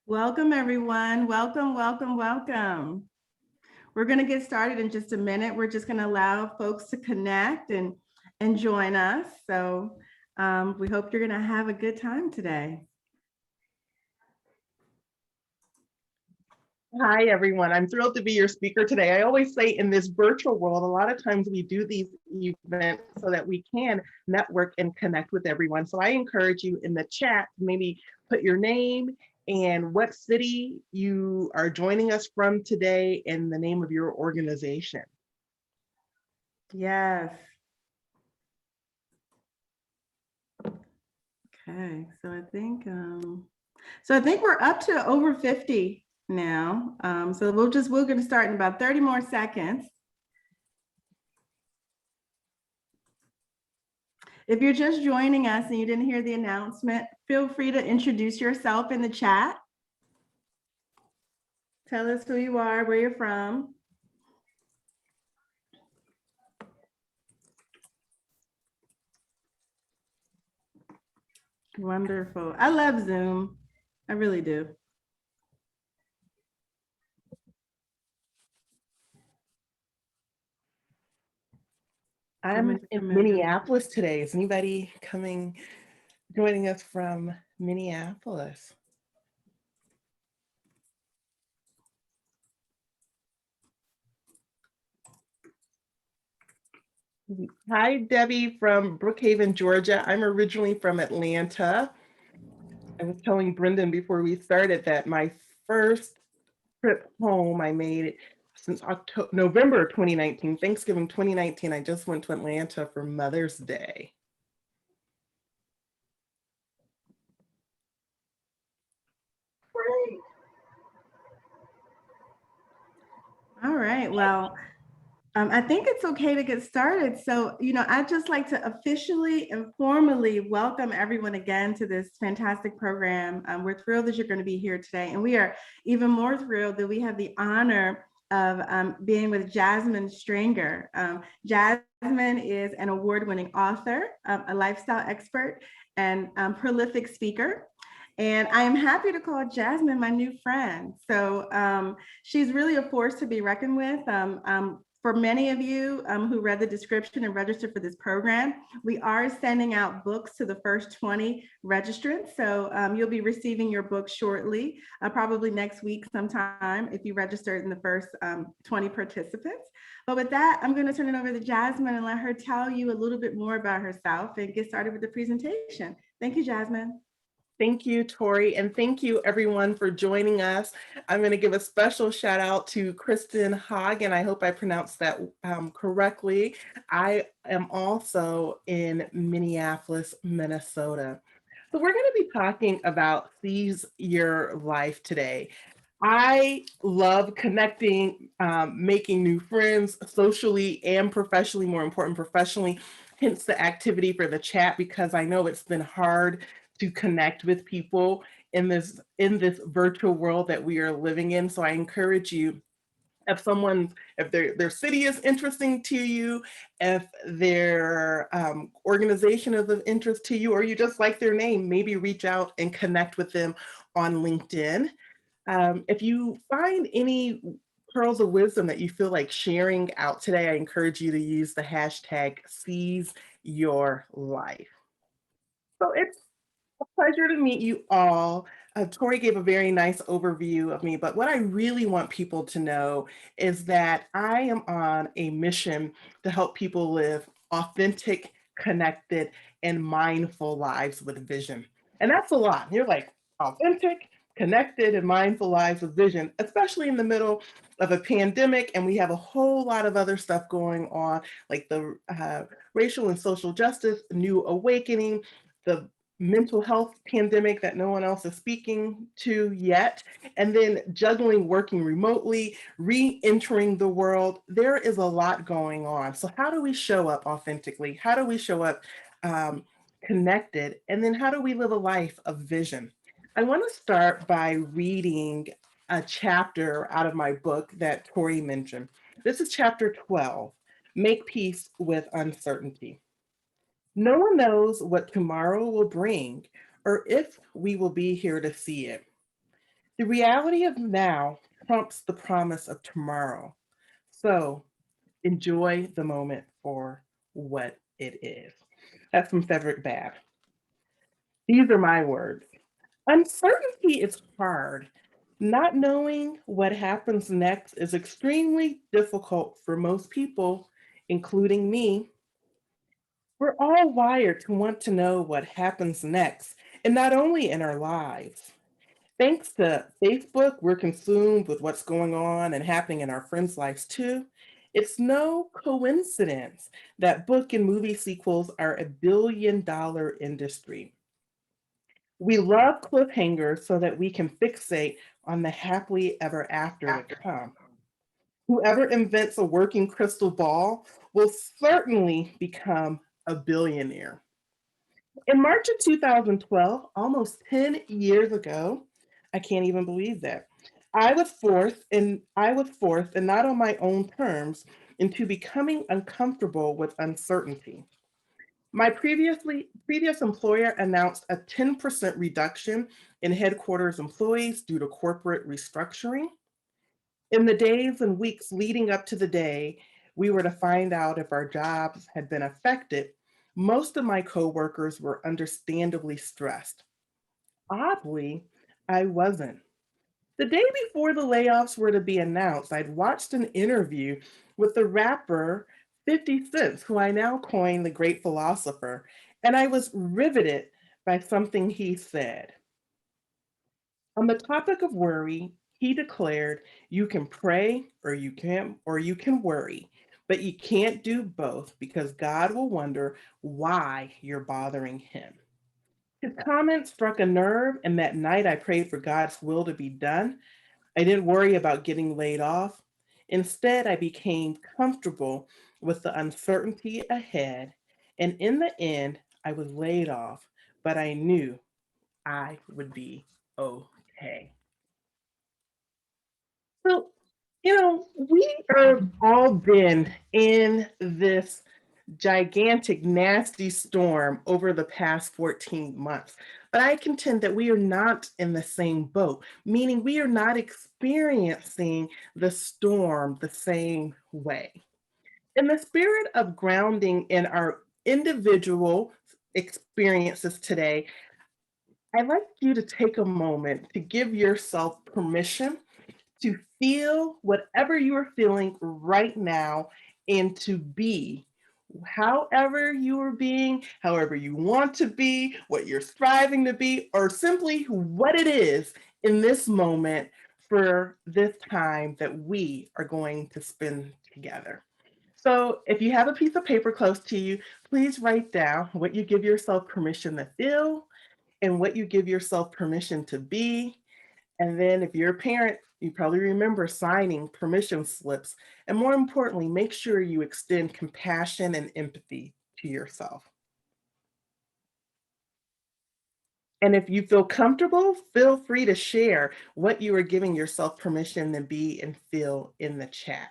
Welcome, everyone. Welcome, welcome, welcome. We're going to get started in just a minute. We're just going to allow folks to connect and join us. So we hope you're going to have a good time today. Hi, everyone. I'm thrilled to be your speaker today. I always say in this virtual world, a lot of times we do these events so that we can network and connect with everyone. So I encourage you in the chat to maybe put your name and what city you are joining us from today and the name of your organization. Yes. Okay, so I think we're up to over 50 now. So we're going to start in about 30 more seconds. If you're just joining us and you didn't hear the announcement, feel free to introduce yourself in the chat. Tell us who you are, where you're from. Wonderful. I love Zoom. I really do. I'm in Minneapolis today. Is anybody joining us from Minneapolis? Hi, Debbie from Brookhaven, Georgia. I'm originally from Atlanta. I was telling Brendan before we started that my first trip home I made since November 2019, Thanksgiving 2019, I just went to Atlanta for Mother's Day. Great. All right, well, I think it's okay to get started. So, I'd just like to officially and formally welcome everyone again to this fantastic program. We're thrilled that you're going to be here today. And we are even more thrilled that we have the honor of being with Jasmine Stringer. Jasmine is an award-winning author, a lifestyle expert, and prolific speaker. And I am happy to call Jasmine my new friend. So she's really a force to be reckoned with. For many of you who read the description and registered for this program, we are sending out books to the first 20 registrants. So you'll be receiving your book shortly, probably next week sometime if you registered in the first 20 participants. But with that, I'm going to turn it over to Jasmine and let her tell you a little bit more about herself and get started with the presentation. Thank you, Jasmine. Thank you, Tori, and thank you everyone for joining us. I'm going to give a special shout out to Kristen Hogg, and I hope I pronounced that correctly. I am also in Minneapolis, Minnesota. So we're going to be talking about Seize Your Life today. I love connecting, making new friends socially and professionally, more important professionally, hence the activity for the chat, because I know it's been hard to connect with people in this virtual world that we are living in. So I encourage you, if their city is interesting to you, if their organization is of interest to you, or you just like their name, maybe reach out and connect with them on LinkedIn. If you find any pearls of wisdom that you feel like sharing out today, I encourage you to use the hashtag Seize Your Life. So it's a pleasure to meet you all. Tori gave a very nice overview of me, but what I really want people to know is that I am on a mission to help people live authentic, connected, and mindful lives with vision. And that's a lot. You're like, authentic, connected, and mindful lives with vision, especially in the middle of a pandemic. And we have a whole lot of other stuff going on, like the racial and social justice, new awakening, the mental health pandemic that no one else is speaking to yet, and then juggling working remotely, re-entering the world. There is a lot going on. So how do we show up authentically? How do we show up connected? And then how do we live a life of vision? I want to start by reading a chapter out of my book that Tori mentioned. This is chapter 12, Make Peace with Uncertainty. No one knows what tomorrow will bring or if we will be here to see it. The reality of now trumps the promise of tomorrow. So enjoy the moment for what it is. That's from Frederick Babb. These are my words. Uncertainty is hard. Not knowing what happens next is extremely difficult for most people, including me. We're all wired to want to know what happens next, and not only in our lives. Thanks to Facebook, we're consumed with what's going on and happening in our friends' lives too. It's no coincidence that book and movie sequels are a $1 billion industry. We love cliffhangers so that we can fixate on the happily ever after to come. Whoever invents a working crystal ball will certainly become a billionaire. In March of 2012, almost 10 years ago, I can't even believe that. I was forced, and not on my own terms, into becoming uncomfortable with uncertainty. My previous employer announced a 10% reduction in headquarters employees due to corporate restructuring. In the days and weeks leading up to the day we were to find out if our jobs had been affected, most of my coworkers were understandably stressed. Oddly, I wasn't. The day before the layoffs were to be announced, I'd watched an interview with the rapper 50 Cent, who I now coin the great philosopher, and I was riveted by something he said. On the topic of worry, he declared, "You can pray or you can worry, but you can't do both because God will wonder why you're bothering him." His comment struck a nerve, and that night I prayed for God's will to be done. I didn't worry about getting laid off. Instead, I became comfortable with the uncertainty ahead, and in the end, I was laid off, but I knew I would be okay. So, we have all been in this gigantic, nasty storm over the past 14 months. But I contend that we are not in the same boat, meaning we are not experiencing the storm the same way. In the spirit of grounding in our individual experiences today, I'd like you to take a moment to give yourself permission to feel whatever you are feeling right now and to be however you are being, however you want to be, what you're striving to be, or simply what it is in this moment for this time that we are going to spend together. So, if you have a piece of paper close to you, please write down what you give yourself permission to feel and what you give yourself permission to be. And then if you're a parent, you probably remember signing permission slips. And more importantly, make sure you extend compassion and empathy to yourself. And if you feel comfortable, feel free to share what you are giving yourself permission to be and feel in the chat.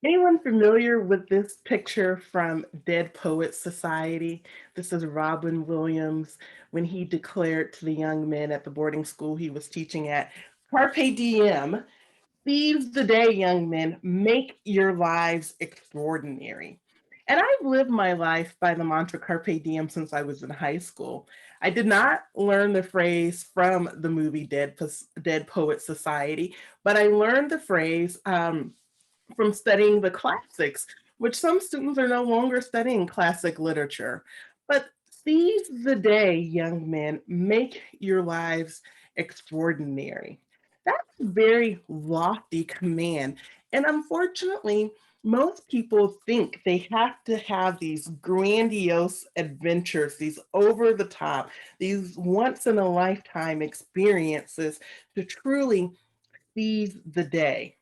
Anyone familiar with this picture from Dead Poets Society? This is Robin Williams when he declared to the young men at the boarding school he was teaching at, "Carpe diem, seize the day, young men, make your lives extraordinary." And I've lived my life by the mantra Carpe diem since I was in high school. I did not learn the phrase from the movie Dead Poet Society, but I learned the phrase from studying the classics, which some students are no longer studying classic literature. But seize the day, young men, make your lives extraordinary. That's a very lofty command. And unfortunately, most people think they have to have these grandiose adventures, these over the top, these once in a lifetime experiences to truly seize the day.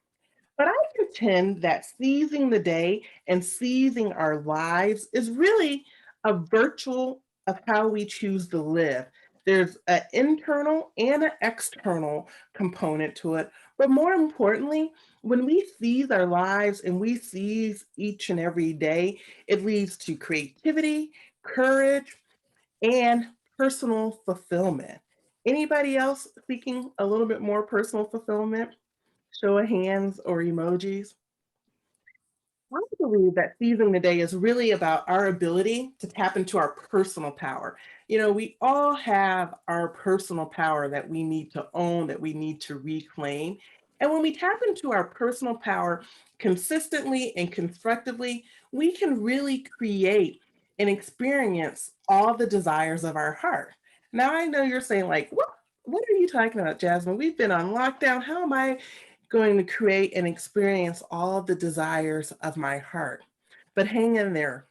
But I contend that seizing the day and seizing our lives is really a virtual of how we choose to live. There's an internal and an external component to it, But more importantly, when we seize our lives and we seize each and every day, it leads to creativity, courage, and personal fulfillment. Anybody else seeking a little bit more personal fulfillment? Show of hands or emojis. I believe that seizing the day is really about our ability to tap into our personal power. We all have our personal power that we need to own, that we need to reclaim. And when we tap into our personal power consistently and constructively, we can really create and experience all the desires of our heart. Now, I know you're saying, like, what are you talking about, Jasmine? We've been on lockdown. How am I going to create and experience all the desires of my heart? But hang in there.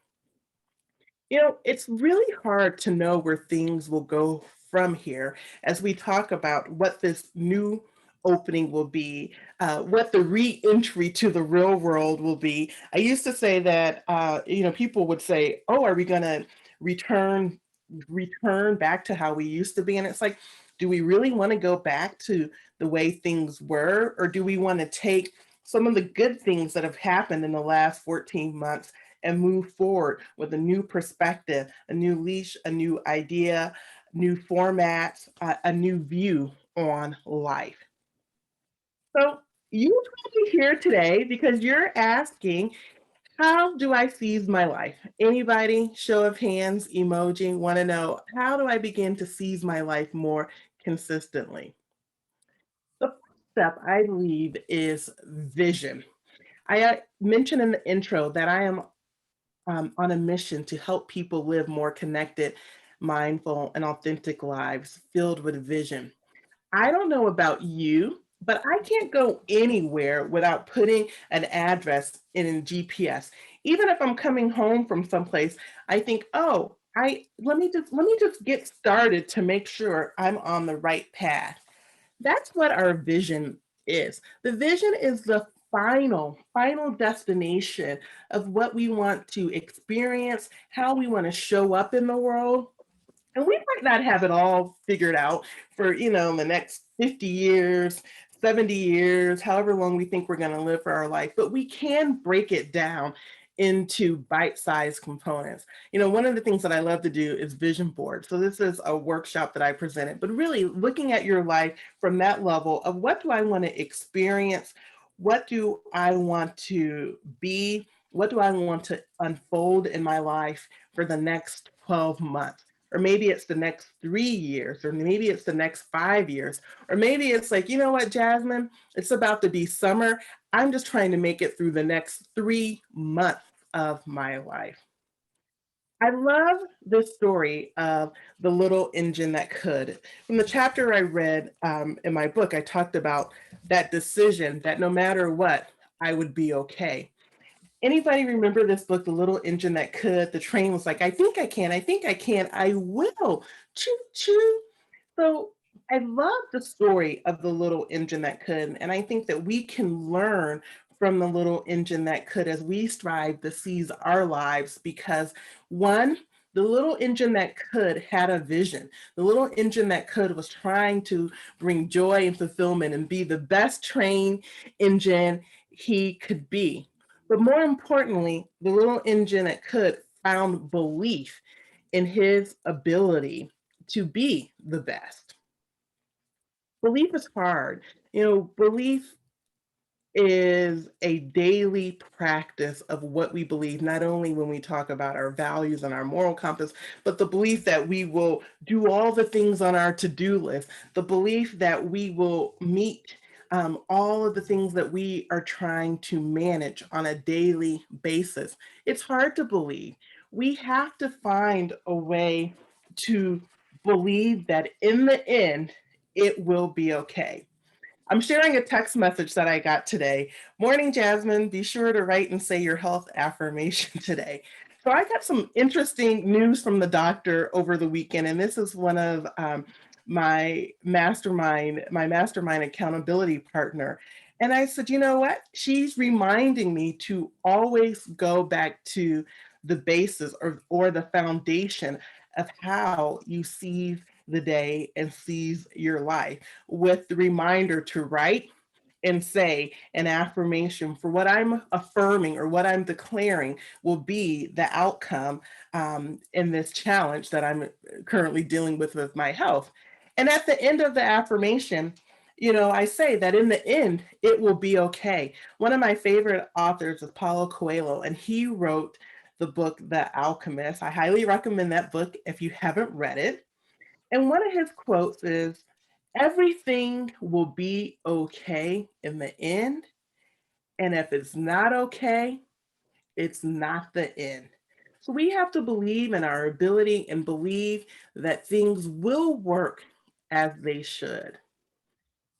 It's really hard to know where things will go from here as we talk about what this new opening will be, what the re-entry to the real world will be. I used to say that, people would say, "Oh, are we going to return return back to how we used to be?" And it's like, do we really want to go back to the way things were, or do we want to take some of the good things that have happened in the last 14 months and move forward with a new perspective, a new leash, a new idea, new format, a new view on life? So you probably here today because you're asking, how do I seize my life? Anybody, show of hands, emoji, want to know, how do I begin to seize my life more consistently? The first step, I believe, is vision. I mentioned in the intro that I am on a mission to help people live more connected, mindful, and authentic lives filled with vision. I don't know about you, but I can't go anywhere without putting an address in GPS. Even if I'm coming home from someplace, I think, oh, I let me just get started to make sure I'm on the right path. That's what our vision is. The vision is the final destination of what we want to experience, how we want to show up in the world. And we might not have it all figured out for, the next 50 years, 70 years, however long we think we're going to live for our life, but we can break it down into bite-sized components. One of the things that I love to do is vision board. So this is a workshop that I presented, but really looking at your life from that level of, what do I want to experience? What do I want to be? What do I want to unfold in my life for the next 12 months? Or maybe it's the next 3 years, or maybe it's the next 5 years, or maybe it's like, you know what, Jasmine, it's about to be summer. I'm just trying to make it through the next 3 months of my life. I love this story of the little engine that could. From the chapter I read in my book, I talked about that decision that no matter what, I would be okay. Anybody remember this book, The Little Engine That Could? The train was like, I think I can, I will. Choo choo. So I love the story of the little engine that could. And I think that we can learn from the little engine that could as we strive to seize our lives because, one, the little engine that could had a vision. The little engine that could was trying to bring joy and fulfillment and be the best train engine he could be. But more importantly, the little engine that could found belief in his ability to be the best. Belief is hard. Belief is a daily practice of what we believe, not only when we talk about our values and our moral compass, but the belief that we will do all the things on our to do list, the belief that we will meet all of the things that we are trying to manage on a daily basis. It's hard to believe. We have to find a way to believe that in the end, it will be okay. I'm sharing a text message that I got today. Morning, Jasmine. Be sure to write and say your health affirmation today. So I got some interesting news from the doctor over the weekend, and this is one of my mastermind accountability partner. And I said, you know what? She's reminding me to always go back to the basis or the foundation of how you seize the day and seize your life with the reminder to write and say an affirmation for what I'm affirming or what I'm declaring will be the outcome in this challenge that I'm currently dealing with my health. And at the end of the affirmation, I say that in the end, it will be okay. One of my favorite authors is Paulo Coelho, and he wrote the book The Alchemist. I highly recommend that book if you haven't read it. And one of his quotes is, everything will be okay in the end. And if it's not okay, it's not the end. So we have to believe in our ability and believe that things will work as they should.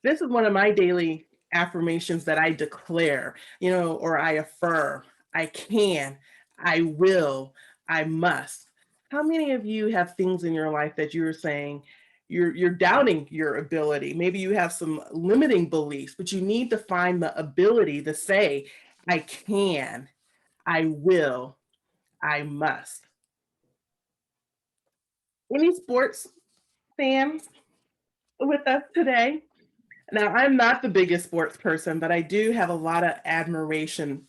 This is one of my daily affirmations that I declare, or I affirm. I can, I will, I must. How many of you have things in your life that you're saying you're doubting your ability? Maybe you have some limiting beliefs, but you need to find the ability to say, I can, I will, I must. Any sports fans with us today? Now, I'm not the biggest sports person, but I do have a lot of admiration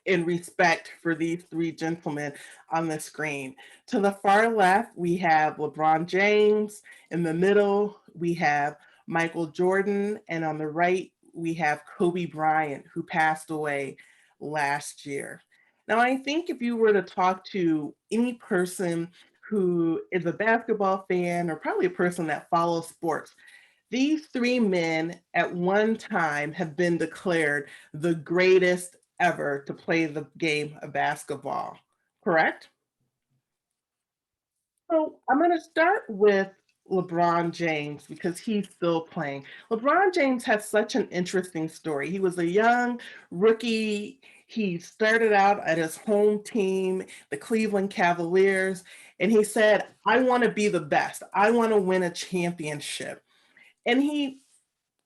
and respect for these three gentlemen on the screen. To the far left, we have LeBron James. In the middle, we have Michael Jordan. And on the right, we have Kobe Bryant, who passed away last year. Now, I think if you were to talk to any person who is a basketball fan or probably a person that follows sports, these three men at one time have been declared the greatest ever to play the game of basketball, correct? So I'm going to start with LeBron James because he's still playing. LeBron James has such an interesting story. He was a young rookie. He started out at his home team, the Cleveland Cavaliers, and he said, I want to be the best. I want to win a championship. And he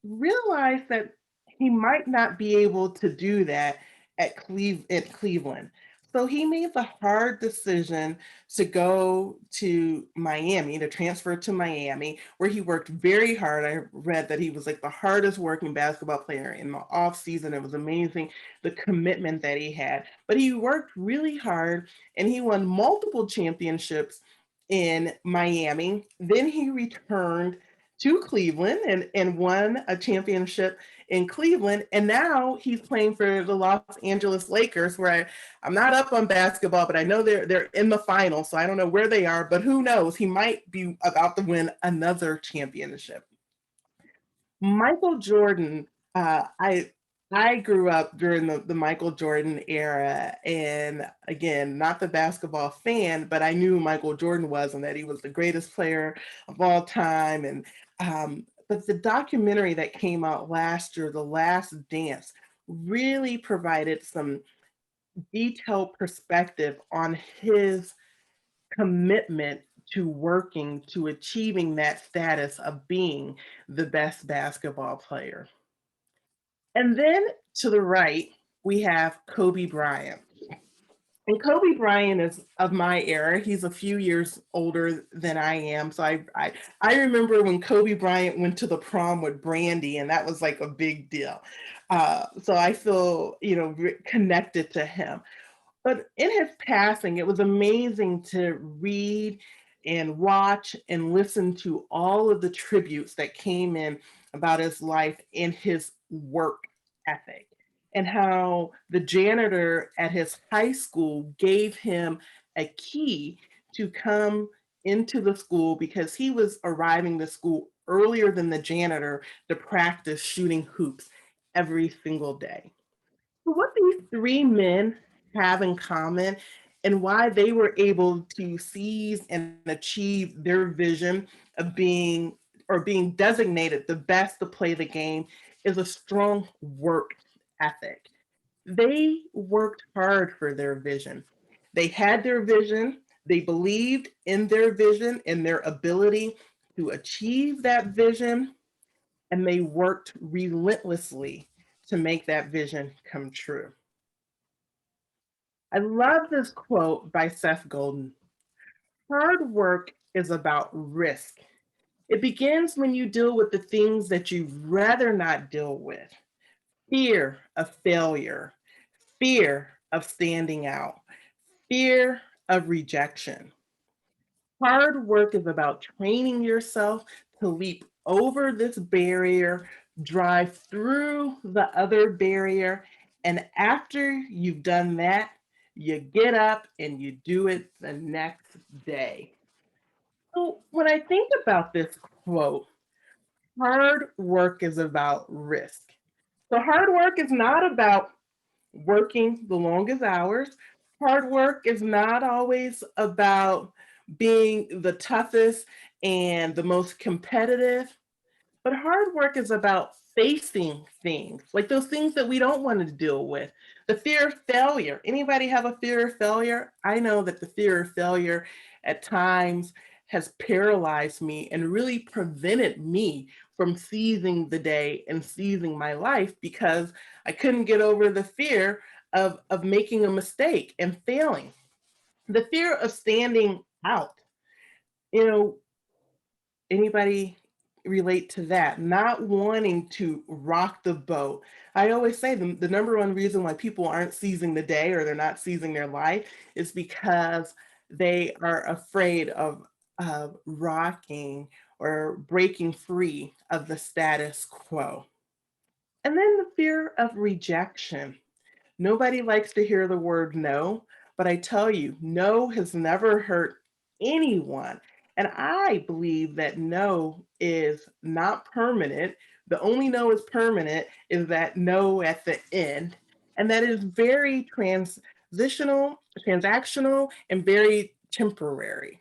realized that he might not be able to do that at Cleveland. So he made the hard decision to go to Miami, to transfer to Miami, where he worked very hard. I read that he was like the hardest working basketball player in the off season. It was amazing the commitment that he had. But he worked really hard and he won multiple championships in Miami. Then he returned to Cleveland and won a championship in Cleveland. And now he's playing for the Los Angeles Lakers, where I'm not up on basketball, but I know they're in the final. So I don't know where they are, but who knows? He might be about to win another championship. Michael Jordan, I grew up during the Michael Jordan era, and again, not the basketball fan, but I knew who Michael Jordan was and that he was the greatest player of all time. And but the documentary that came out last year, The Last Dance, really provided some detailed perspective on his commitment to working to achieving that status of being the best basketball player. And then to the right, we have Kobe Bryant. And Kobe Bryant is of my era. He's a few years older than I am. So I remember when Kobe Bryant went to the prom with Brandy, and that was like a big deal. So I feel, connected to him. But in his passing, it was amazing to read and watch and listen to all of the tributes that came in about his life and his work ethic, and how the janitor at his high school gave him a key to come into the school because he was arriving to school earlier than the janitor to practice shooting hoops every single day. So what these three men have in common and why they were able to seize and achieve their vision of being designated the best to play the game is a strong work ethic. They worked hard for their vision. They had their vision, they believed in their vision and their ability to achieve that vision, and they worked relentlessly to make that vision come true. I love this quote by Seth Godin. Hard work is about risk. It begins when you deal with the things that you'd rather not deal with. fear of failure, fear of standing out, fear of rejection. Hard work is about training yourself to leap over this barrier, drive through the other barrier, and after you've done that, you get up and you do it the next day. So, when I think about this quote, hard work is about risk. So, hard work is not about working the longest hours. Hard work is not always about being the toughest and the most competitive, but hard work is about facing things, like those things that we don't want to deal with. The fear of failure. Anybody have a fear of failure? I know that the fear of failure at times has paralyzed me and really prevented me from seizing the day and seizing my life because I couldn't get over the fear of making a mistake and failing. The fear of standing out. You know, anybody relate to that? Not wanting to rock the boat. I always say the number one reason why people aren't seizing the day or they're not seizing their life is because they are afraid of rocking or breaking free of the status quo. And then the fear of rejection. Nobody likes to hear the word no, but I tell you, no has never hurt anyone. And I believe that no is not permanent. The only no is permanent is that no at the end. And that is very transactional, and very temporary.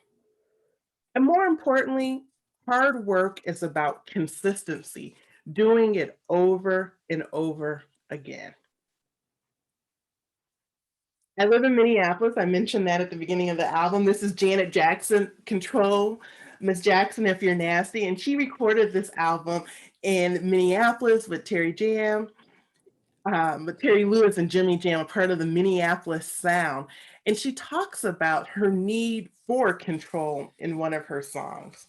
And more importantly, hard work is about consistency, doing it over and over again. I live in Minneapolis. I mentioned that at the beginning of the album. This is Janet Jackson, Control, Miss Jackson, If You're Nasty. And she recorded this album in Minneapolis with Terry Lewis and Jimmy Jam, a part of the Minneapolis Sound. And she talks about her need for control in one of her songs.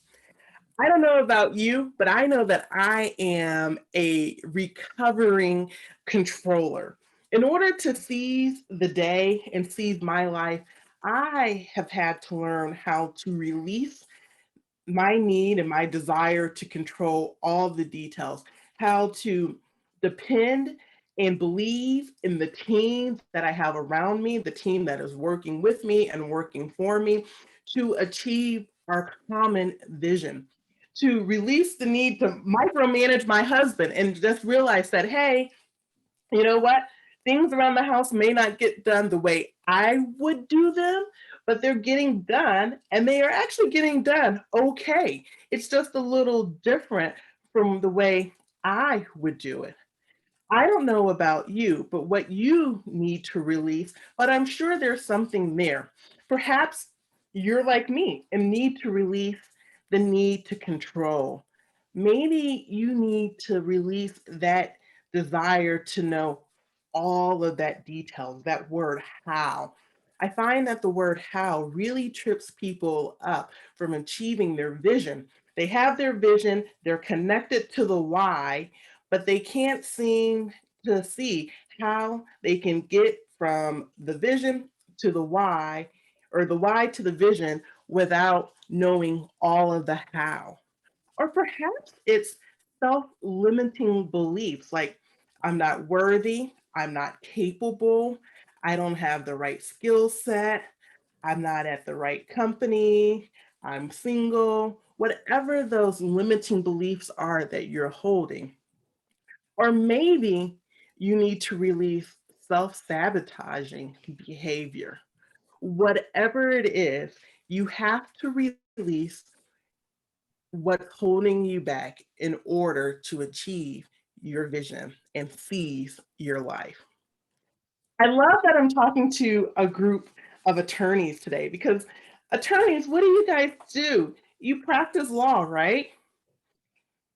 I don't know about you, but I know that I am a recovering controller. In order to seize the day and seize my life, I have had to learn how to release my need and my desire to control all the details, how to depend and believe in the team that I have around me, the team that is working with me and working for me to achieve our common vision, to release the need to micromanage my husband and just realize that, hey, you know what? Things around the house may not get done the way I would do them, but they're getting done and they are actually getting done okay. It's just a little different from the way I would do it. I don't know about you, but what you need to release, but I'm sure there's something there. Perhaps you're like me and need to release the need to control. Maybe you need to release that desire to know all of that details, that word how. I find that the word how really trips people up from achieving their vision. They have their vision, they're connected to the why, but they can't seem to see how they can get from the vision to the why or the why to the vision without knowing all of the how. Or perhaps it's self limiting beliefs like, I'm not worthy, I'm not capable, I don't have the right skill set, I'm not at the right company, I'm single, whatever those limiting beliefs are that you're holding. Or maybe you need to release self sabotaging behavior. Whatever it is, you have to release what's holding you back in order to achieve your vision and seize your life. I love that I'm talking to a group of attorneys today because attorneys, what do you guys do? You practice law, right?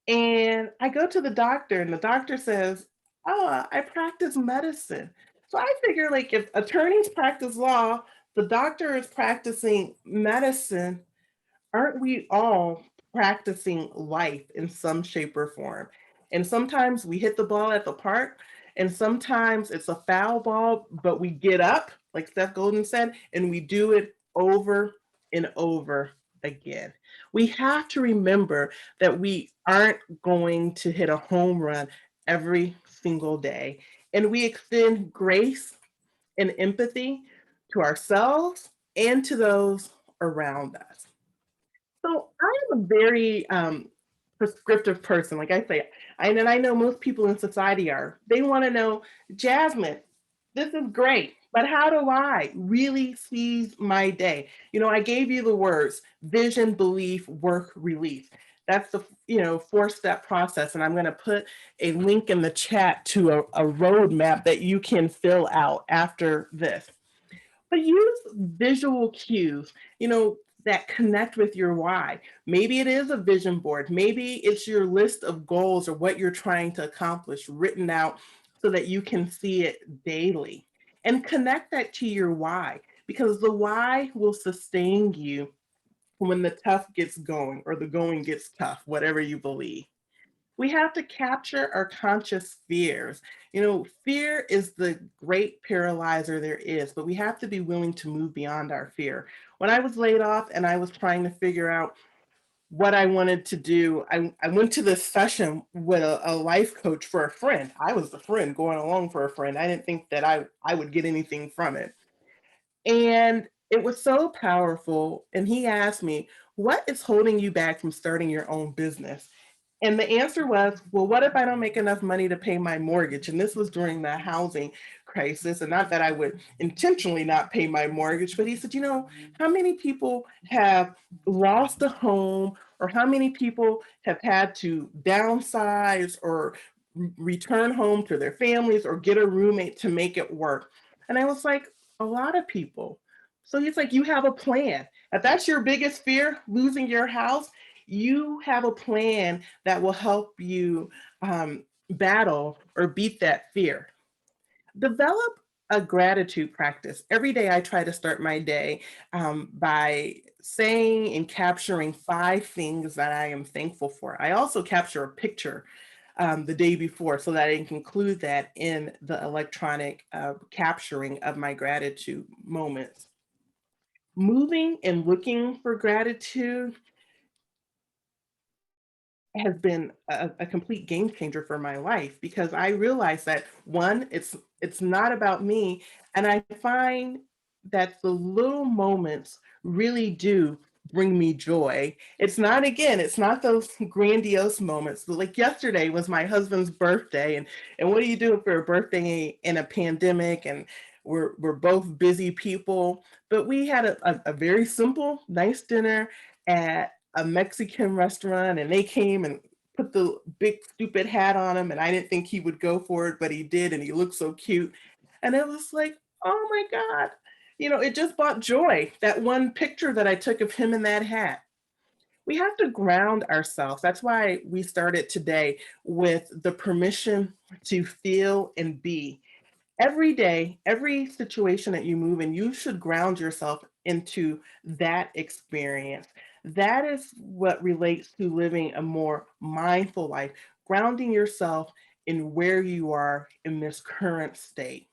And I go to the doctor, and the doctor says, "Oh, I practice medicine." So I figure, like, if attorneys practice law, the doctor is practicing medicine. Aren't we all practicing life in some shape or form? And sometimes we hit the ball at the park, And sometimes it's a foul ball, but we get up, like Seth Golden said, and we do it over and over again. We have to remember that we aren't going to hit a home run every single day. And we extend grace and empathy to ourselves and to those around us. So I am a very prescriptive person. Like I say, and I know most people in society are. They want to know, Jasmine, this is great, but how do I really seize my day? I gave you the words: vision, belief, work, release. That's the 4-step process, and I'm going to put a link in the chat to a roadmap that you can fill out after this. But use visual cues, that connect with your why. Maybe it is a vision board. Maybe it's your list of goals or what you're trying to accomplish written out so that you can see it daily. And connect that to your why, because the why will sustain you when the tough gets going or the going gets tough, whatever you believe. We have to capture our conscious fears. Fear is the great paralyzer there is, but we have to be willing to move beyond our fear. When I was laid off and I was trying to figure out what I wanted to do, I went to this session with a life coach for a friend. I was the friend going along for a friend. I didn't think that I would get anything from it. And it was so powerful. And he asked me, what is holding you back from starting your own business? And the answer was, well, what if I don't make enough money to pay my mortgage? And this was during the housing crisis. And not that I would intentionally not pay my mortgage, but he said, how many people have lost a home, or how many people have had to downsize or return home to their families or get a roommate to make it work? And I was like, a lot of people. So he's like, you have a plan. If that's your biggest fear, losing your house, you have a plan that will help you battle or beat that fear. Develop a gratitude practice. Every day I try to start my day by saying and capturing 5 things that I am thankful for. I also capture a picture the day before so that I can include that in the electronic capturing of my gratitude moments. Moving and looking for gratitude has been a complete game changer for my life, because I realize that, one, it's not about me, and I find that the little moments really do bring me joy. It's not those grandiose moments. Like yesterday was my husband's birthday, and what do you do for a birthday in a pandemic? And we're both busy people, but we had a very simple, nice dinner at a Mexican restaurant, and they came and put the big stupid hat on him, and I didn't think he would go for it, but he did, and he looked so cute. And it was like, oh my God, it just brought joy. That one picture that I took of him in that hat. We have to ground ourselves. That's why we started today with the permission to feel and be. Every day, every situation that you move in, you should ground yourself into that experience. That is what relates to living a more mindful life, grounding yourself in where you are in this current state.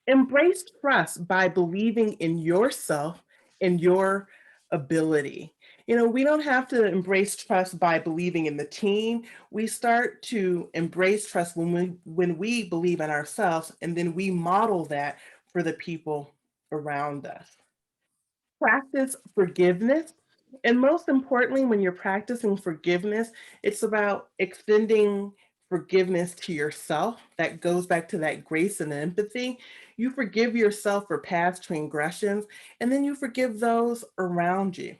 Embrace trust by believing in yourself and your ability. We don't have to embrace trust by believing in the team. We start to embrace trust when we believe in ourselves, and then we model that for the people around us. Practice forgiveness. And most importantly, when you're practicing forgiveness, it's about extending forgiveness to yourself. That goes back to that grace and empathy. You forgive yourself for past transgressions, and then you forgive those around you.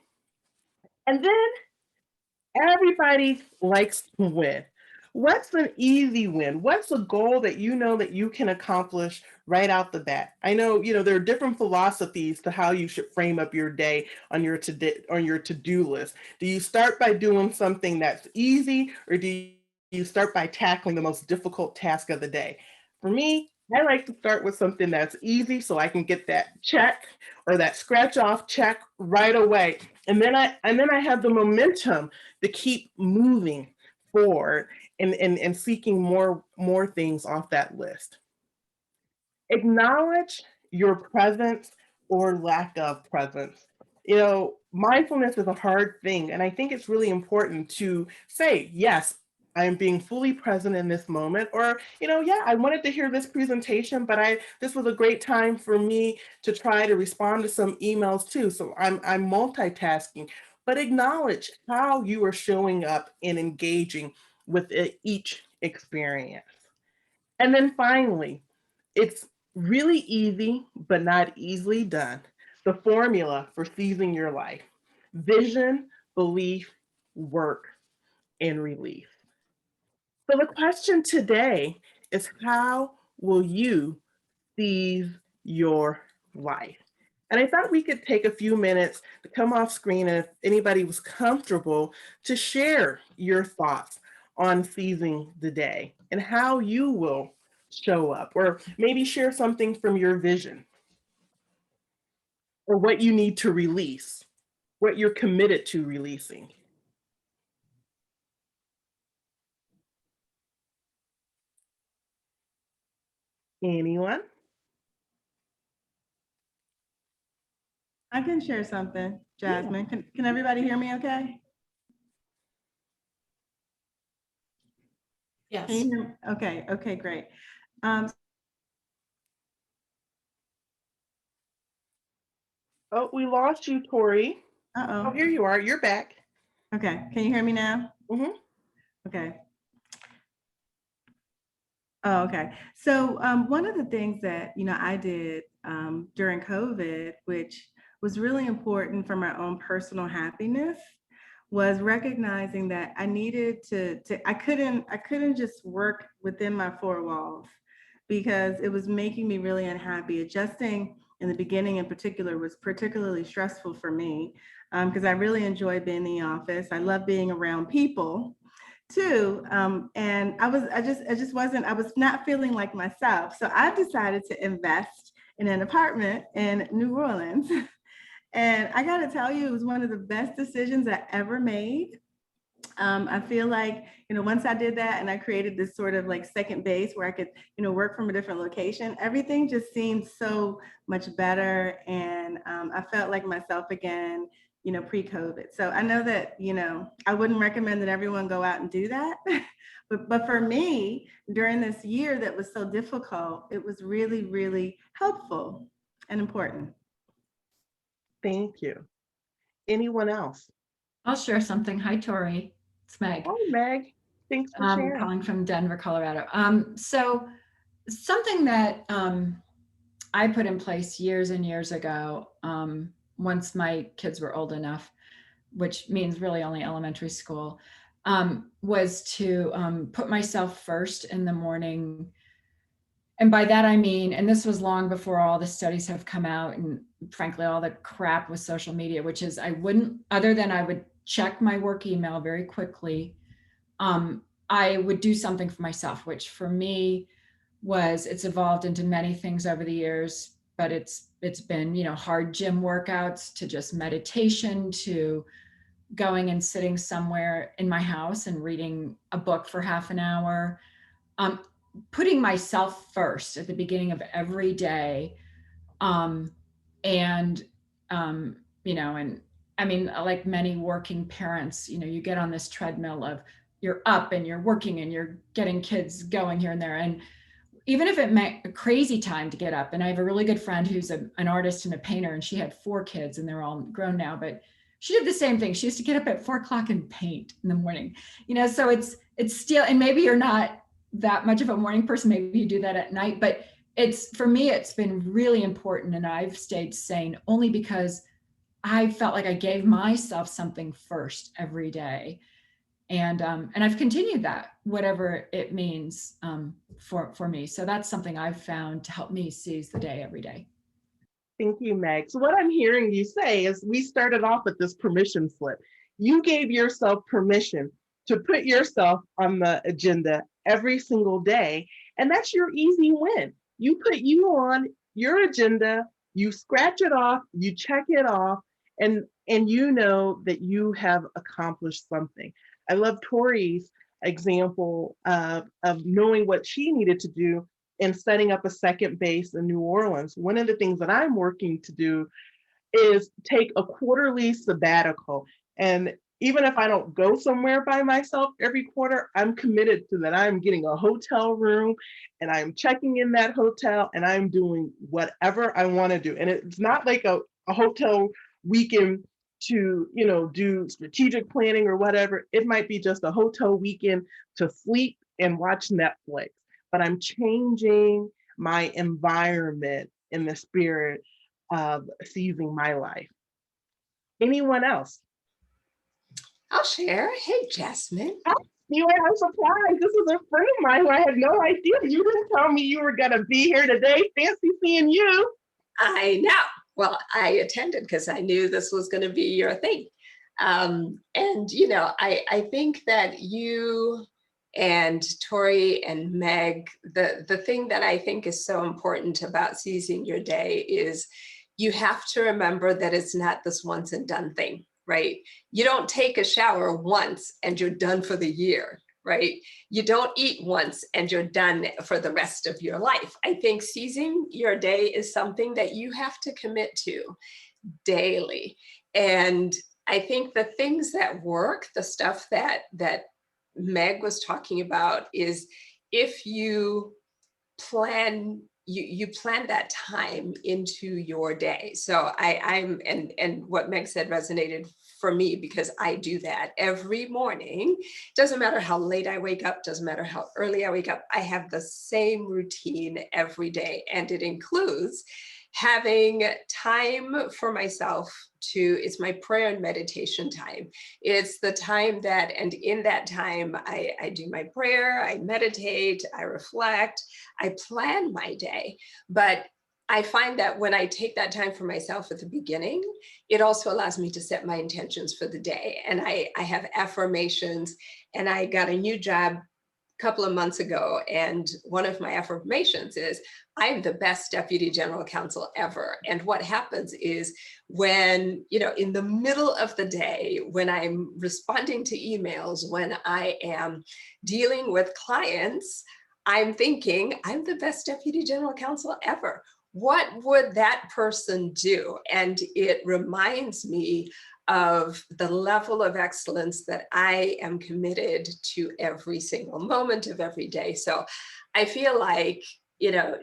And then everybody likes to win. What's an easy win? What's a goal that you know that you can accomplish right out the bat? I know, there are different philosophies to how you should frame up your day on your to-do list. Do you start by doing something that's easy, or do you start by tackling the most difficult task of the day? For me, I like to start with something that's easy so I can get that check or that scratch off check right away. And then I have the momentum to keep moving forward. and seeking more things off that list. Acknowledge your presence or lack of presence. Mindfulness is a hard thing, and I think it's really important to say, yes, I am being fully present in this moment, or, yeah, I wanted to hear this presentation, but this was a great time for me to try to respond to some emails too. So I'm multitasking, but acknowledge how you are showing up and engaging with each experience. And then finally, it's really easy, but not easily done. The formula for seizing your life: vision, belief, work, and release. So the question today is, how will you seize your life? And I thought we could take a few minutes to come off screen, and if anybody was comfortable, to share your thoughts on seizing the day and how you will show up, or maybe share something from your vision, or what you need to release, what you're committed to releasing. Anyone? I can share something, Yeah. Jasmine. Can everybody hear me okay? Can Yes. you hear me? Okay, great. Um, Oh, we lost you, Tori. Oh, uh-oh. here you are. You're back. Okay, can you hear me now? Mhm. Okay. Oh, okay. So one of the things that I did during COVID, which was really important for my own personal happiness, was recognizing that I needed I couldn't just work within my four walls, because it was making me really unhappy. Adjusting in the beginning in particular was particularly stressful for me, because I really enjoy being in the office. I love being around people too. And I was not feeling like myself. So I decided to invest in an apartment in New Orleans. And I got to tell you, it was one of the best decisions I ever made. I feel like, once I did that and I created this sort of like second base where I could, work from a different location, everything just seemed so much better. And I felt like myself again, pre-COVID. So I know that, I wouldn't recommend that everyone go out and do that. But for me, during this year that was so difficult, it was really, really helpful and important. Thank you. Anyone else? I'll share something. Hi, Tori. It's Meg. Oh, Meg. Thanks for I'm sharing. calling from Denver, Colorado. So something that I put in place years and years ago, once my kids were old enough, which means really only elementary school, was to put myself first in the morning. And by that I mean, and this was long before all the studies have come out and frankly all the crap with social media, which is I would check my work email very quickly. I would do something for myself, which for me it's evolved into many things over the years, but it's been, hard gym workouts to just meditation to going and sitting somewhere in my house and reading a book for half an hour. Um, Putting myself first at the beginning of every day. Um, and, and I mean, like many working parents, you get on this treadmill of you're up and you're working and you're getting kids going here and there. And even if it meant a crazy time to get up, and I have a really good friend who's an artist and a painter, and she had 4 kids and they're all grown now, but she did the same thing. She used to get up at 4 o'clock and paint in the morning, so it's still, and maybe you're not that much of a morning person, maybe you do that at night, but for me, it's been really important. And I've stayed sane only because I felt like I gave myself something first every day. And I've continued that, whatever it means for me. So that's something I've found to help me seize the day every day. Thank you, Meg. So what I'm hearing you say is we started off with this permission slip. You gave yourself permission to put yourself on the agenda every single day. And that's your easy win. You put you on your agenda, you scratch it off, you check it off, and you know that you have accomplished something. I love Tori's example of knowing what she needed to do and setting up a second base in New Orleans. One of the things that I'm working to do is take a quarterly sabbatical. And even if I don't go somewhere by myself every quarter, I'm committed to that. I'm getting a hotel room and I'm checking in that hotel and I'm doing whatever I want to do. And it's not like a hotel weekend to, do strategic planning or whatever. It might be just a hotel weekend to sleep and watch Netflix, but I'm changing my environment in the spirit of seizing my life. Anyone else? I'll share. Hey, Jasmine. I'm surprised. This is a friend of mine who I had no idea. You didn't tell me you were going to be here today. Fancy seeing you. I know. Well, I attended because I knew this was going to be your thing. And, I think that you and Tori and Meg, the thing that I think is so important about seizing your day is you have to remember that it's not this once and done thing, right? You don't take a shower once and you're done for the year, right? You don't eat once and you're done for the rest of your life. I think seizing your day is something that you have to commit to daily. And I think the things that work, the stuff that Meg was talking about, is if you plan you plan that time into your day. So I'm and what Meg said resonated for me because I do that every morning. Doesn't matter how late I wake up, doesn't matter how early I wake up, I have the same routine every day. And it includes having time for myself it's my prayer and meditation time. It's the time that, and in that time, I do my prayer, I meditate, I reflect, I plan my day. But I find that when I take that time for myself at the beginning, it also allows me to set my intentions for the day. And I have affirmations, and I got a new job couple of months ago, and one of my affirmations is I'm the best deputy general counsel ever. And what happens is when, in the middle of the day, when I'm responding to emails, when I am dealing with clients, I'm thinking I'm the best deputy general counsel ever. What would that person do? And it reminds me of the level of excellence that I am committed to every single moment of every day. So I feel like,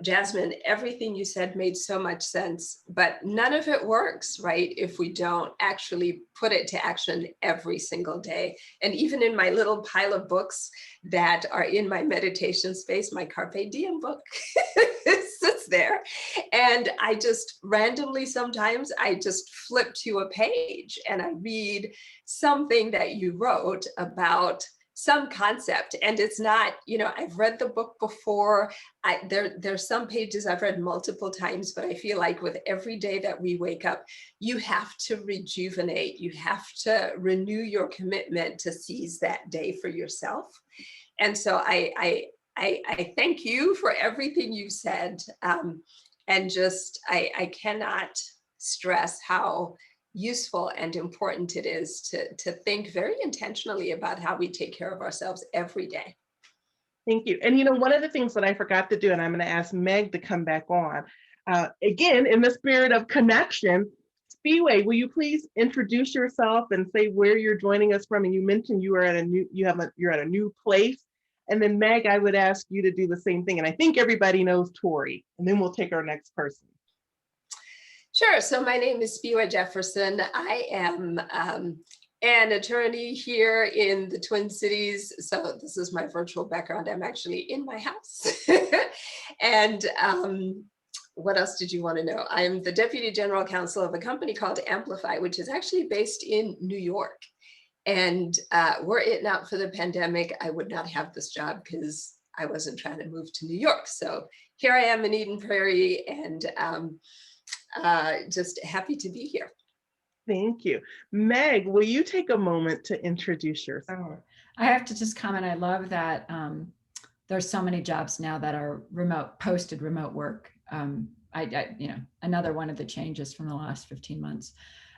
Jasmine, everything you said made so much sense, but none of it works, right? If we don't actually put it to action every single day. And even in my little pile of books that are in my meditation space, my Carpe Diem book sits there. And I just randomly, sometimes I just flip to a page and I read something that you wrote about some concept. And it's not, I've read the book before. There's some pages I've read multiple times, but I feel like with every day that we wake up, you have to rejuvenate. You have to renew your commitment to seize that day for yourself. And so I thank you for everything you said. And just, I cannot stress how useful and important it is to think very intentionally about how we take care of ourselves every day. Thank you. And one of the things that I forgot to do, and I'm going to ask Meg to come back on, again, in the spirit of connection, Speedway, will you please introduce yourself and say where you're joining us from? And you mentioned you're at a new place. And then Meg, I would ask you to do the same thing. And I think everybody knows Tori, and then we'll take our next person. Sure. So my name is Speedway Jefferson. I am an attorney here in the Twin Cities. So this is my virtual background. I'm actually in my house. And what else did you want to know? I'm the Deputy General Counsel of a company called Amplify, which is actually based in New York. And were it not for the pandemic, I would not have this job because I wasn't trying to move to New York. So here I am in Eden Prairie, and just happy to be here. Thank you. Meg, will you take a moment to introduce yourself? Oh, I have to just comment, I love that there's so many jobs now that are posted remote work. Another one of the changes from the last 15 months.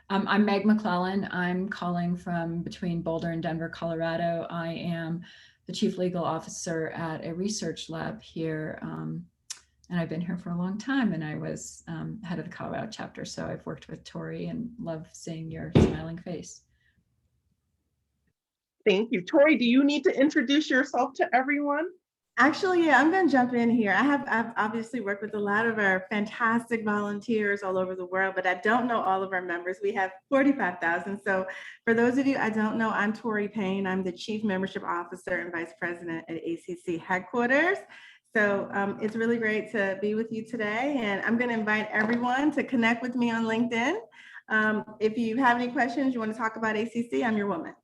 I'm Meg McClellan. I'm calling from between Boulder and Denver, Colorado. I am the chief legal officer at a research lab here. And I've been here for a long time, and I was head of the Colorado chapter. So I've worked with Tori and love seeing your smiling face. Thank you. Tori, do you need to introduce yourself to everyone? Actually, yeah, I'm going to jump in here. I've obviously worked with a lot of our fantastic volunteers all over the world, but I don't know all of our members. We have 45,000. So for those of you I don't know, I'm Tori Payne. I'm the Chief Membership Officer and Vice President at ACC headquarters. So it's really great to be with you today. And I'm going to invite everyone to connect with me on LinkedIn. If you have any questions, you want to talk about ACC, I'm your woman.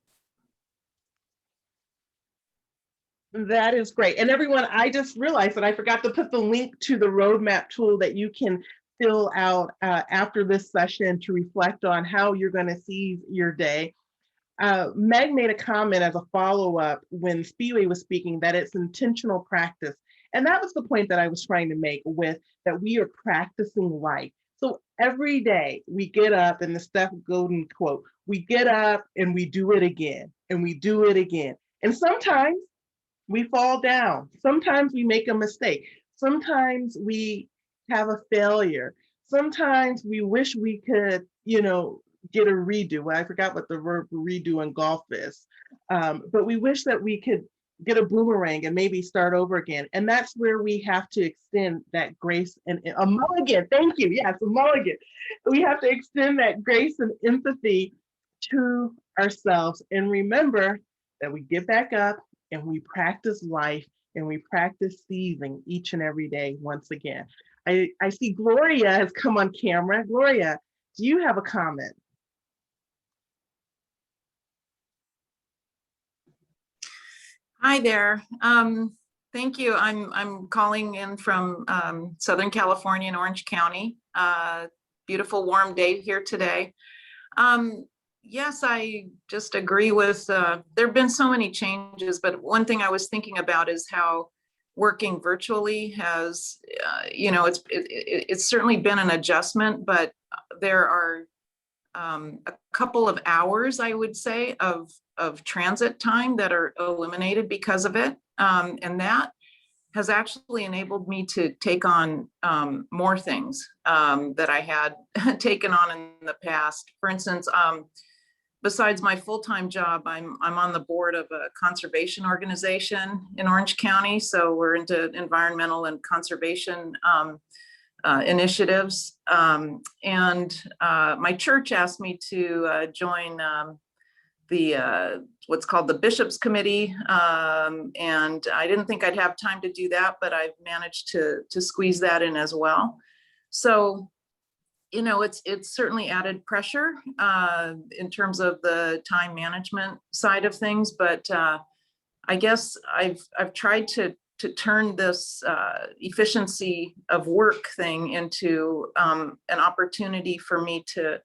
That is great. And everyone, I just realized that I forgot to put the link to the roadmap tool that you can fill out after this session to reflect on how you're going to seize your day. Meg made a comment as a follow-up when Speedway was speaking that it's intentional practice. And that was the point that I was trying to make with that we are practicing life. So every day we get up, and the Steph Godin quote, we get up and we do it again, and we do it again. And sometimes we fall down. Sometimes we make a mistake. Sometimes we have a failure. Sometimes we wish we could, get a redo. Well, I forgot what the verb redo in golf is. But we wish that we could get a boomerang and maybe start over again. And that's where we have to extend that grace and a mulligan. Thank you. Yes, a mulligan. We have to extend that grace and empathy to ourselves and remember that we get back up and we practice life and we practice seizing each and every day once again. I see Gloria has come on camera. Gloria, do you have a comment? Hi there. Thank you. I'm calling in from Southern California in Orange County. Beautiful warm day here today. Yes, I just agree with, there have been so many changes, but one thing I was thinking about is how working virtually has, it's certainly been an adjustment, but there are a couple of hours, I would say, of transit time that are eliminated because of it. And that has actually enabled me to take on more things that I had taken on in the past. For instance, besides my full-time job, I'm on the board of a conservation organization in Orange County. So we're into environmental and conservation initiatives. And my church asked me to join the what's called the Bishops Committee. And I didn't think I'd have time to do that, but I've managed to squeeze that in as well. So it's certainly added pressure in terms of the time management side of things, but I guess I've tried to turn this efficiency of work thing into an opportunity for me to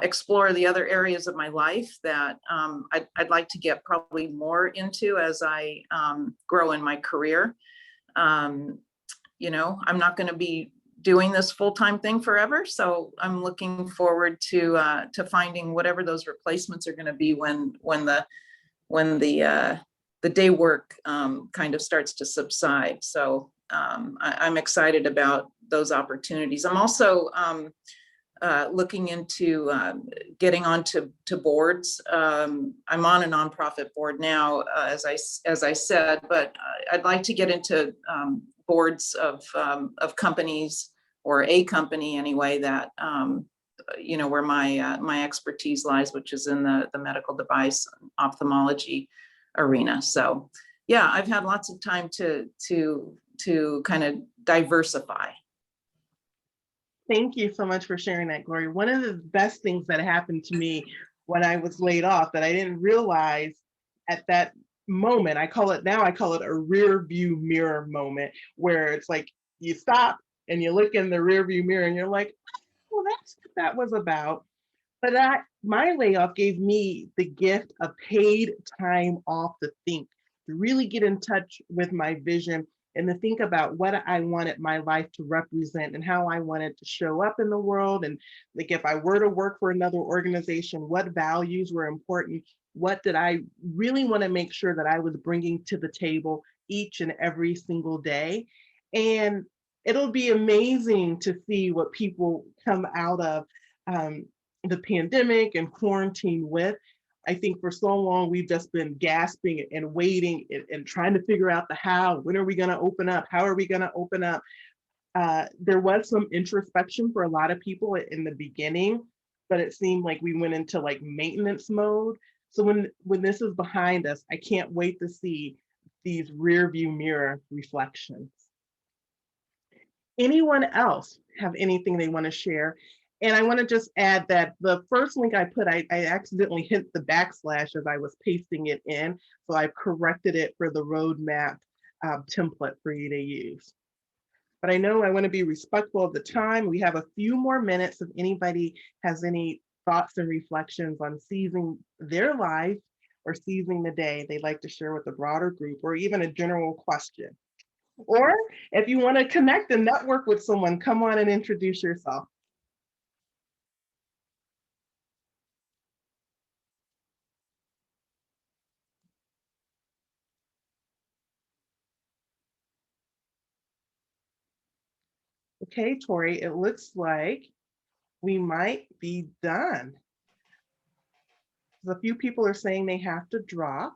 explore the other areas of my life that I'd like to get probably more into as I grow in my career. I'm not going to be doing this full-time thing forever. So I'm looking forward to finding whatever those replacements are going to be when the day work kind of starts to subside. So I'm excited about those opportunities. I'm also looking into getting onto boards. I'm on a nonprofit board now, as I said, but I'd like to get into boards of companies, or a company anyway, that where my expertise lies, which is in the medical device ophthalmology arena. So yeah, I've had lots of time to kind of diversify. Thank you so much for sharing that, Gloria. One of the best things that happened to me when I was laid off that I didn't realize at that moment, I call it a rear view mirror moment, where it's like you stop and you look in the rear view mirror and you're like, well, that's what that was about. But my layoff gave me the gift of paid time off to think, to really get in touch with my vision and to think about what I wanted my life to represent and how I wanted to show up in the world. And like, if I were to work for another organization, what values were important what did I really want to make sure that I was bringing to the table each and every single day. And it'll be amazing to see what people come out of the pandemic and quarantine with. I think for so long we've just been gasping and waiting and trying to figure out the how. When are we going to open up? How are we going to open up? There was some introspection for a lot of people in the beginning, but it seemed like we went into like maintenance mode. So when this is behind us, I can't wait to see these rear view mirror reflections. Anyone else have anything they want to share? And I want to just add that the first link I put, I accidentally hit the backslash as I was pasting it in. So I've corrected it for the roadmap template for you to use. But I know I want to be respectful of the time. We have a few more minutes if anybody has any thoughts and reflections on seizing their life or seizing the day they'd like to share with the broader group, or even a general question. Or if you want to connect and network with someone, come on and introduce yourself. Okay, Tori, it looks like we might be done. A few people are saying they have to drop.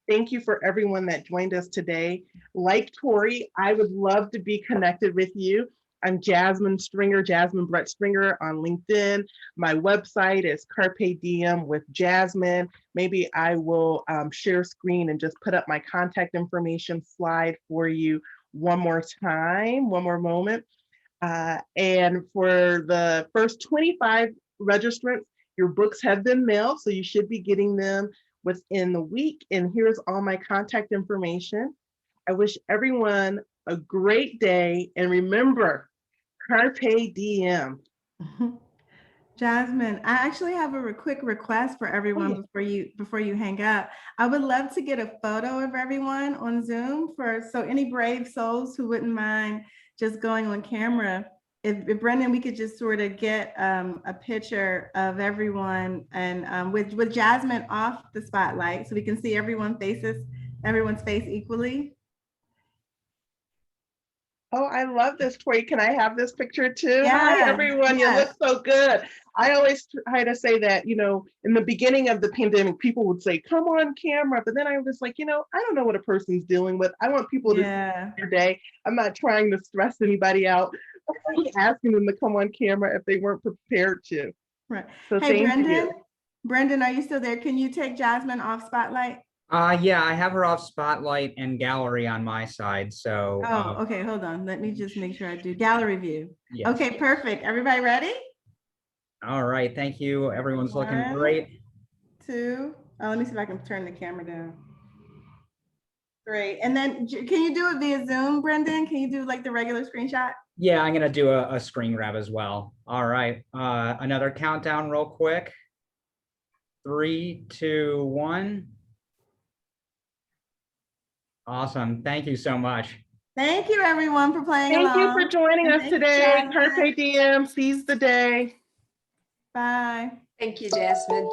Thank you for everyone that joined us today. Like Tori, I would love to be connected with you. I'm Jasmine Stringer, Jasmine Brett Stringer on LinkedIn. My website is Carpe Diem with Jasmine. Maybe I will share screen and just put up my contact information slide for you one more time, one more moment. And for the first 25 registrants, your books have been mailed, so you should be getting them within the week. And here's all my contact information. I wish everyone a great day, and remember, Carpe Diem. Jasmine, I actually have a quick request for everyone before you hang up. I would love to get a photo of everyone on Zoom so any brave souls who wouldn't mind just going on camera. If Brendan, we could just sort of get a picture of everyone and with Jasmine off the spotlight so we can see everyone's face equally. Oh, I love this, Tori. Can I have this picture too? Yes, Hi, everyone. yes. You look so good. I always try to say that, in the beginning of the pandemic, people would say, come on camera. But then I was like, I don't know what a person's dealing with. I want people to see their day. I'm not trying to stress anybody out. I'm asking them to come on camera if they weren't prepared to. Right. So hey, thank you. Brendan, are you still there? Can you take Jasmine off spotlight? Yeah, I have her off spotlight and gallery on my side. So okay, hold on. Let me just make sure I do gallery view. Yes. Okay, perfect. Everybody ready? All right, thank you. Everyone's looking great. 2. Let me see if I can turn the camera down. 3. And then can you do it via Zoom, Brendan? Can you do like the regular screenshot? Yeah, I'm gonna do a screen grab as well. All right, another countdown real quick. 3, 2, 1. Awesome. Thank you so much. Thank you, everyone, for playing along. Thank you for joining us today. Carpe Diem, seize the day. Bye. Thank you, Jasmine.